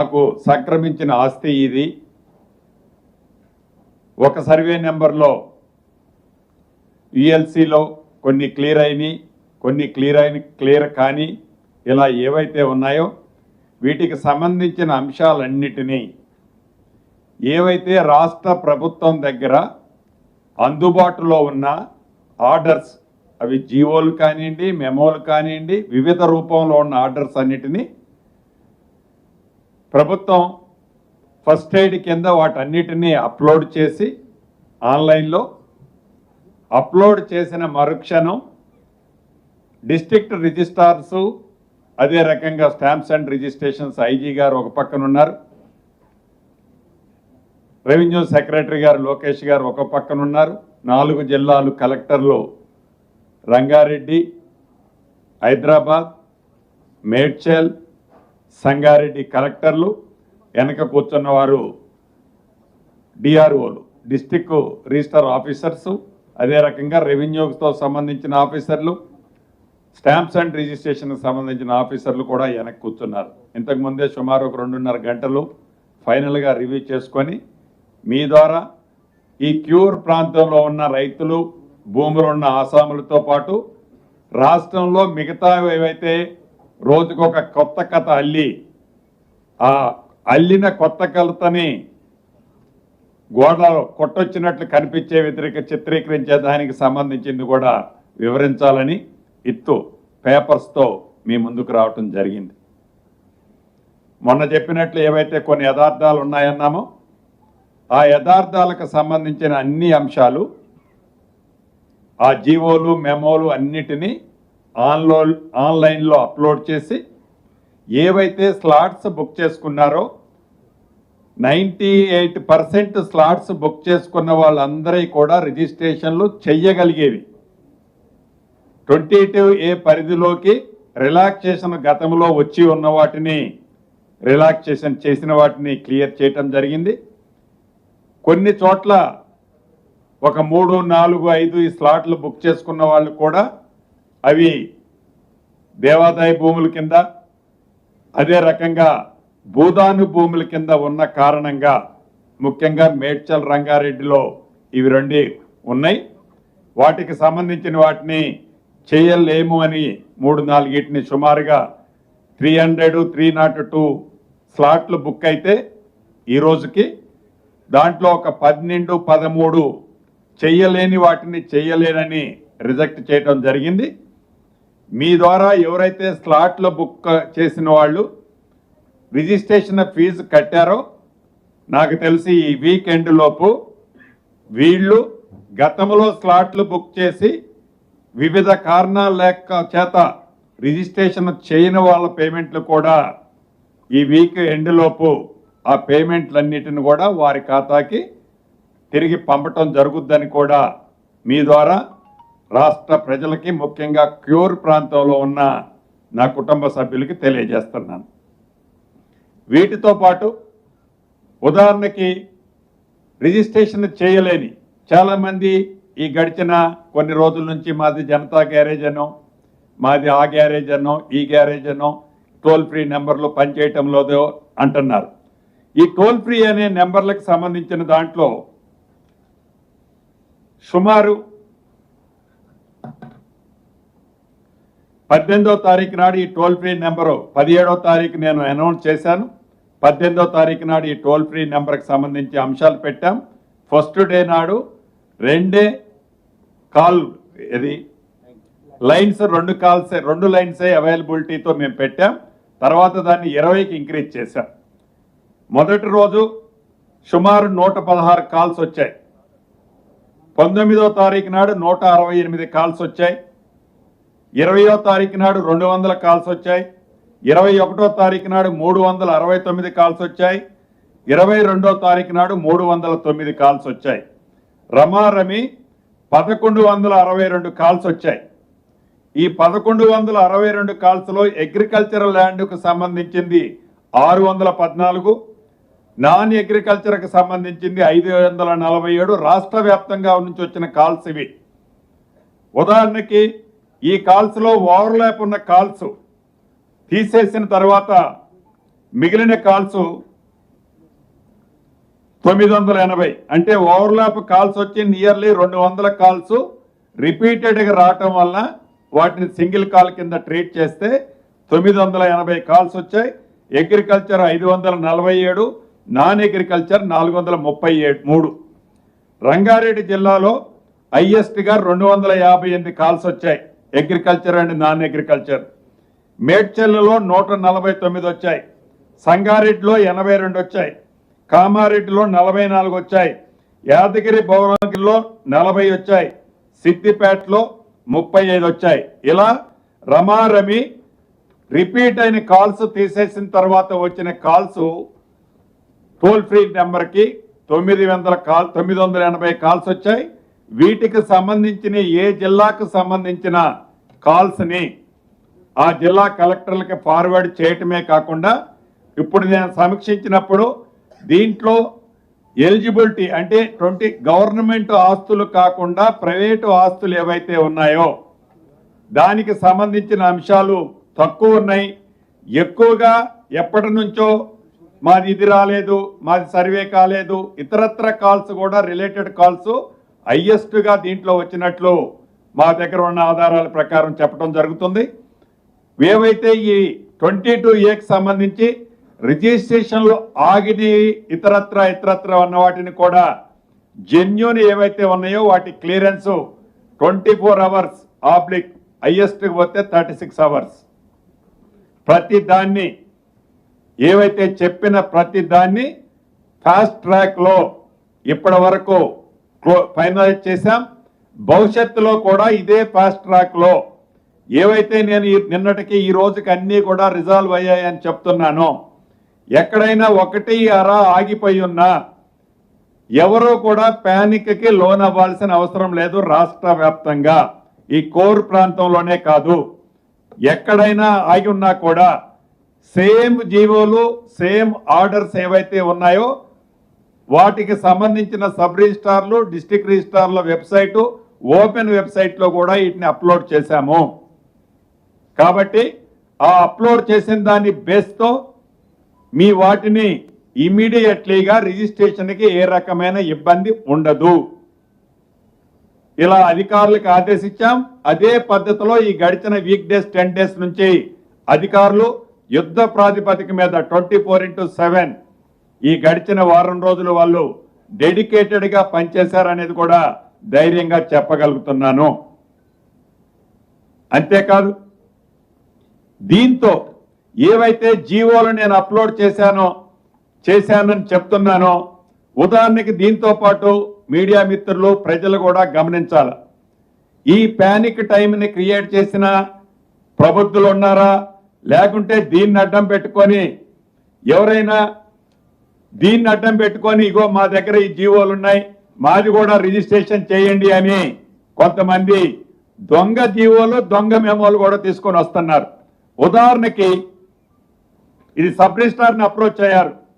నాకు సంక్రమించిన ఆస్తి ఇది. ఒక సర్వే నెంబర్లో యుఎల్సిలో కొన్ని క్లియర్ అయినాయి, కొన్ని క్లియర్ కానీ ఇలా ఏవైతే ఉన్నాయో వీటికి సంబంధించిన అంశాలన్నిటినీ ఏవైతే రాష్ట్ర ప్రభుత్వం దగ్గర అందుబాటులో ఉన్న ఆర్డర్స్, అవి జీవోలు కానివ్వండి, మెమోలు కానివ్వండి, వివిధ రూపంలో ఉన్న ఆర్డర్స్ అన్నిటినీ ప్రభుత్వం ఫస్ట్ ఎయిడ్ కింద వాటన్నిటినీ అప్లోడ్ చేసి ఆన్లైన్లో అప్లోడ్ చేసిన మరుక్షణం డిస్ట్రిక్ట్ రిజిస్ట్రార్సు, అదే రకంగా స్టాంప్స్ అండ్ రిజిస్ట్రేషన్స్ ఐజీ గారు ఒక పక్కన ఉన్నారు, రెవెన్యూ సెక్రటరీ గారు లోకేష్ గారు ఒక పక్కన ఉన్నారు, 4 జిల్లాలు కలెక్టర్లు రంగారెడ్డి, హైదరాబాద్, మేడ్చల్, సంగారెడ్డి కలెక్టర్లు, వెనక కూర్చున్నవారు డిఆర్ఓలు, డిస్ట్రిక్ట్ రిజిస్టర్ ఆఫీసర్సు, అదే రకంగా రెవెన్యూతో సంబంధించిన ఆఫీసర్లు, స్టాంప్స్ అండ్ రిజిస్ట్రేషన్కి సంబంధించిన ఆఫీసర్లు కూడా వెనక కూర్చున్నారు. ఇంతకుముందే సుమారు ఒక 2.5 గంటలు ఫైనల్గా రివ్యూ చేసుకొని మీ ద్వారా ఈ క్యూర్ ప్రాంతంలో ఉన్న రైతులు, భూములు ఉన్న ఆసాములతో పాటు రాష్ట్రంలో మిగతా ఏవైతే రోజుకొక కొత్త కథ అల్లి ఆ అల్లిన కొత్త కథని గోడలో కొట్టొచ్చినట్లు కనిపించే చిత్రీకరించే దానికి సంబంధించింది కూడా వివరించాలని పేపర్స్తో మీ ముందుకు రావటం జరిగింది. మొన్న చెప్పినట్లు ఏవైతే కొన్ని యథార్థాలు ఉన్నాయన్నామో ఆ యథార్థాలకు సంబంధించిన అన్ని అంశాలు ఆ జీవోలు, మెమోలు అన్నిటినీ ఆన్లైన్లో అప్లోడ్ చేసి ఏవైతే స్లాట్స్ బుక్ చేసుకున్నారో 98% స్లాట్స్ బుక్ చేసుకున్న వాళ్ళందరూ కూడా రిజిస్ట్రేషన్లు చెయ్యగలిగేవి. 22A పరిధిలోకి రిలాక్సేషన్ గతంలో వచ్చి ఉన్న వాటిని రిలాక్సేషన్ చేసిన వాటిని క్లియర్ చేయటం జరిగింది. కొన్ని చోట్ల ఒక 3, 4, 5 ఈ స్లాట్లు బుక్ చేసుకున్న వాళ్ళు కూడా అవి దేవాదాయ భూముల కింద, అదే రకంగా భూదాను భూముల కింద ఉన్న కారణంగా ముఖ్యంగా మేడ్చల్, రంగారెడ్డిలో ఇవి 2 ఉన్నాయి. వాటికి సంబంధించిన వాటిని చేయలేము అని 3-4 సుమారుగా 300, 302 స్లాట్లు బుక్ అయితే ఈ రోజుకి దాంట్లో ఒక 12, 13 చెయ్యలేని వాటిని చెయ్యలేనని రిజెక్ట్ చేయడం జరిగింది. మీ ద్వారా ఎవరైతే స్లాట్లు బుక్ చేసిన వాళ్ళు రిజిస్ట్రేషన్ ఫీజు కట్టారో నాకు తెలిసి ఈ వీకెండ్ లోపు వీళ్ళు గతంలో స్లాట్లు బుక్ చేసి వివిధ కారణాల చేత రిజిస్ట్రేషన్ చేయని వాళ్ళ పేమెంట్లు కూడా ఈ వీక్ ఎండ్ లోపు ఆ పేమెంట్లన్నిటిని కూడా వారి ఖాతాకి తిరిగి పంపటం జరుగుద్దని కూడా మీ ద్వారా రాష్ట్ర ప్రజలకి, ముఖ్యంగా క్యూర్ ప్రాంతంలో ఉన్న నా కుటుంబ సభ్యులకి తెలియజేస్తున్నాను. వీటితో పాటు ఉదాహరణకి రిజిస్ట్రేషన్ చేయలేని చాలామంది ఈ గడిచిన కొన్ని రోజుల నుంచి మాది జనతా గ్యారేజ్ అనో, మాది ఆ గ్యారేజ్ అనో, ఈ గ్యారేజ్ అనో, టోల్ ఫ్రీ నెంబర్లు పనిచేయటం లేదో అంటున్నారు. ఈ టోల్ ఫ్రీ అనే నెంబర్లకు సంబంధించిన దాంట్లో సుమారు 18వ తారీఖు నాడు ఈ టోల్ ఫ్రీ నెంబరు 17వ తారీఖు నేను అనౌన్స్ చేశాను. 18వ తారీఖు నాడు ఈ టోల్ ఫ్రీ నెంబర్కి సంబంధించి అంశాలు పెట్టాం. ఫస్ట్ డే నాడు 2 కాల్ లైన్స్ 2 లైన్సే అవైలబిలిటీతో మేము పెట్టాం. తర్వాత దాన్ని 20కి ఇంక్రీజ్ చేశాం. మొదటి రోజు సుమారు 116 కాల్స్ వచ్చాయి. 19వ తారీఖు నాడు 168 కాల్స్ వచ్చాయి. 20వ తారీఖు నాడు 200 కాల్స్ వచ్చాయి. 21వ తారీఖు నాడు 369 కాల్స్ వచ్చాయి. 22వ తారీఖు నాడు 309 కాల్స్ వచ్చాయి. రమారమి 1162 కాల్స్ వచ్చాయి. ఈ 1162 కాల్స్లో అగ్రికల్చరల్ ల్యాండ్కు సంబంధించింది 614, నాన్ అగ్రికల్చర్కి సంబంధించింది 547 రాష్ట్ర వ్యాప్తంగా నుంచి వచ్చిన కాల్స్ ఇవి. ఉదాహరణకి ఈ కాల్స్లో ఓవర్లాప్ ఉన్న కాల్స్ తీసేసిన తర్వాత మిగిలిన కాల్స్ 980, అంటే ఓవర్లాప్ కాల్స్ వచ్చి నియర్లీ 200 కాల్స్ రిపీటెడ్గా రావటం వల్ల వాటిని సింగిల్ కాల్ కింద ట్రీట్ చేస్తే 980 కాల్స్ వచ్చాయి. Agriculture 547, non agriculture 433. రంగారెడ్డి జిల్లాలో హైయెస్ట్గా 258 కాల్స్ వచ్చాయి, అగ్రికల్చర్ అండ్ నాన్ అగ్రికల్చర్. మేడ్చల్లో 149 వచ్చాయి, సంగారెడ్డిలో 82 వచ్చాయి, కామారెడ్డిలో 44 వచ్చాయి, యాదగిరి భువనగిరిలో 40 వచ్చాయి, సిద్దిపేటలో 35 వచ్చాయి. ఇలా రమారమి రిపీట్ అయిన కాల్స్ తీసేసిన తర్వాత వచ్చిన కాల్స్ టోల్ ఫ్రీ నెంబర్కి 980 కాల్స్ వచ్చాయి. వీటికి సంబంధించిన ఏ జిల్లాకు సంబంధించిన కాల్స్ని ఆ జిల్లా కలెక్టర్లకి ఫార్వర్డ్ చేయటమే కాకుండా ఇప్పుడు నేను సమీక్షించినప్పుడు దీంట్లో ఎలిజిబిలిటీ అంటే 20 గవర్నమెంట్ ఆస్తులు కాకుండా ప్రైవేటు ఆస్తులు ఏవైతే ఉన్నాయో దానికి సంబంధించిన అంశాలు తక్కువ ఉన్నాయి. ఎక్కువగా ఎప్పటి నుంచో మాది ఇది రాలేదు, మాది సర్వే కాలేదు, ఇతరత్ర కాల్స్ కూడా రిలేటెడ్ కాల్స్ హైయెస్ట్గా దీంట్లో వచ్చినట్లు మా దగ్గర ఉన్న ఆధారాల ప్రకారం చెప్పడం జరుగుతుంది. ఏవైతే ఈ 22A సంబంధించి రిజిస్ట్రేషన్లు ఆగిని ఇతరత్ర ఉన్న వాటిని కూడా జెన్యూన్ ఏవైతే ఉన్నాయో వాటి క్లియరెన్స్ 24 hours ఆబ్లిక్ హైయెస్ట్కి పోతే 36 hours. ప్రతి దాన్ని ఏవైతే చెప్పిన ప్రతి దాన్ని ఫాస్ట్ ట్రాక్లో ఇప్పటి వరకు ఫైనలైజ్ చేశాం. భవిష్యత్తులో కూడా ఇదే ఫాస్ట్ ట్రాక్లో ఏవైతే నేను నిన్నటికి ఈ రోజుకి అన్నీ కూడా రిజాల్వ్ అయ్యాయని చెప్తున్నానో ఎక్కడైనా 1 ఆగిపోయి ఉన్నా ఎవరూ కూడా ప్యానిక్కి లోన్ అవ్వాల్సిన అవసరం లేదు. రాష్ట్ర వ్యాప్తంగా ఈ కోర్ ప్రాంతంలోనే కాదు, ఎక్కడైనా ఆగి ఉన్నా కూడా సేమ్ జీవోలు సేమ్ ఆర్డర్స్ ఏవైతే ఉన్నాయో వాటికి సంబంధించిన సబ్ రిజిస్ట్రార్లు డిస్ట్రిక్ట్ రిజిస్ట్రార్ల వెబ్సైటు ఓపెన్ వెబ్సైట్లో కూడా వీటిని అప్లోడ్ చేశాము. కాబట్టి ఆ అప్లోడ్ చేసిన దాని బేస్తో మీ వాటిని ఇమీడియట్లీగా రిజిస్ట్రేషన్కి ఏ రకమైన ఇబ్బంది ఉండదు. ఇలా అధికారులకు ఆదేశించాం. అదే పద్ధతిలో ఈ గడిచిన వీక్ డేస్ 10 days నుంచి అధికారులు యుద్ధ ప్రాతిపదిక మీద 24/7 ఈ గడిచిన వారం రోజులు వాళ్ళు డెడికేటెడ్గా పనిచేశారనేది కూడా ధైర్యంగా చెప్పగలుగుతున్నాను. అంతేకాదు దీంతో ఏవైతే జీవోలు నేను అప్లోడ్ చేశానని చెప్తున్నానో ఉదాహరణకి దీంతో పాటు మీడియా మిత్రులు ప్రజలు కూడా గమనించాలి. ఈ ప్యానిక్ టైంని క్రియేట్ చేసిన ప్రబుద్ధులు ఉన్నారా, లేకుంటే దీన్ని అడ్డం పెట్టుకొని ఎవరైనా దీన్ని అడ్డం పెట్టుకొని ఇగో మా దగ్గర ఈ జీవోలు ఉన్నాయి మాది కూడా రిజిస్ట్రేషన్ చేయండి అని కొంతమంది దొంగ జీవోలు దొంగ మెమోలు కూడా తీసుకొని వస్తున్నారు. ఉదాహరణకి ఇది సబ్ రిజిస్ట్రార్ని అప్రోచ్ అయ్యారు.